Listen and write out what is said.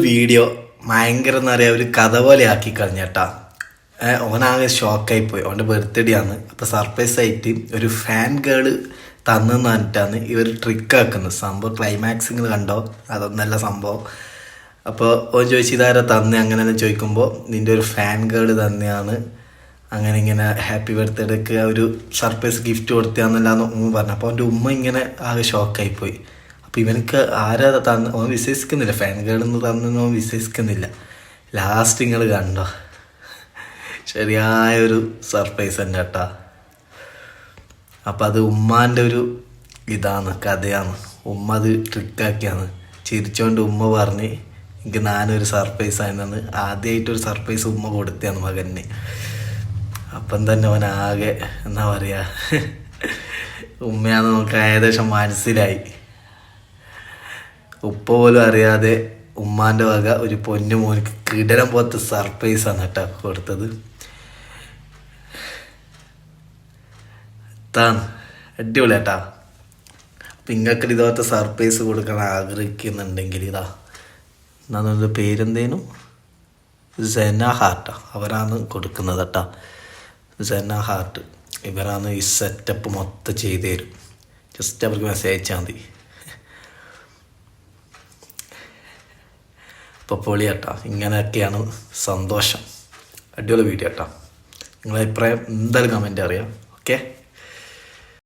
Video ഭയങ്കര എന്താ പറയുക ഒരു കഥ പോലെ ആക്കി കളഞ്ഞേട്ടാ. ഓനാകെ ഷോക്കായി പോയി. അവൻ്റെ ബർത്ത്ഡേ ആണ്. അപ്പോൾ സർപ്രൈസ് ആയിട്ട് ഒരു ഫാൻ ഗേള് തന്നെന്ന് പറഞ്ഞിട്ടാണ് ഇവർ ട്രിക്ക് ആക്കുന്നത്. സംഭവം ക്ലൈമാക്സ് നിങ്ങൾ കണ്ടോ? അതൊന്നല്ല സംഭവം. അപ്പോൾ ഓൻ ചോദിച്ചു ഇതാരാ തന്നെ അങ്ങനെ ചോദിക്കുമ്പോൾ നിൻ്റെ ഒരു ഫാൻ ഗേള് തന്നെയാണ്, അങ്ങനെ ഇങ്ങനെ ഹാപ്പി ബർത്ത്ഡേക്ക് ഒരു സർപ്രൈസ് ഗിഫ്റ്റ് കൊടുത്താന്നല്ലാന്ന് ഉമ്മ പറഞ്ഞു. അപ്പോൾ അവൻ്റെ ഉമ്മ ഇങ്ങനെ ആകെ ഷോക്കായി പോയി. അപ്പോൾ ഇവനക്ക് ആരാ തന്ന് ഓൻ വിശ്വസിക്കുന്നില്ല, ഫാൻ ഗേളെന്ന് തന്നെന്ന് ഓൻ വിശ്വസിക്കുന്നില്ല. ലാസ്റ്റ് നിങ്ങൾ കണ്ടോ? ശരിയായൊരു സർപ്രൈസ് തന്നെ കേട്ടാ. അപ്പം അത് ഉമ്മാൻ്റെ ഒരു ഇതാണ്, കഥയാണ്. ഉമ്മ അത് ട്രിക്കാക്കിയാണ്. ചിരിച്ചോണ്ട് ഉമ്മ പറഞ്ഞ് എനിക്ക് ഞാനൊരു സർപ്രൈസ് ആയിരുന്നു. ആദ്യമായിട്ടൊരു സർപ്രൈസ് ഉമ്മ കൊടുത്തതാണ് മകന്. അപ്പം തന്നെ അവൻ ആകെ എന്താ പറയുക, ഉമ്മയാന്ന് നമുക്ക് ഏകദേശം മനസ്സിലായി. ഉപ്പ പോലും അറിയാതെ ഉമ്മാൻ്റെ വക ഒരു പൊന്നു മോനിക്ക് കിടരം പോലത്തെ സർപ്രൈസാണ് കേട്ടോ കൊടുത്തത്. താണ് അടിപൊളി കേട്ടാ. അപ്പം നിങ്ങൾക്ക് ഇതുപോലത്തെ സർപ്രൈസ് കൊടുക്കാൻ ആഗ്രഹിക്കുന്നുണ്ടെങ്കിൽ ഇതാ എന്നാ പേരെന്തേനു, സെന ഹാർട്ടാ, അവരാണ് കൊടുക്കുന്നത് കേട്ടോ. സെന ഹാർട്ട് ഇവരാണ് ഈ സെറ്റപ്പ് മൊത്തം ചെയ്തു തരും. ജസ്റ്റ് അവർക്ക് മെസ്സേജ് അയച്ചാൽ മതി. ഇപ്പോൾ പൊളി കേട്ടോ. ഇങ്ങനെയൊക്കെയാണ് സന്തോഷം. അടിപൊളി വീഡിയോ കേട്ടോ. നിങ്ങളെ അഭിപ്രായം എന്തായാലും കമൻറ്റ് അറിയാം.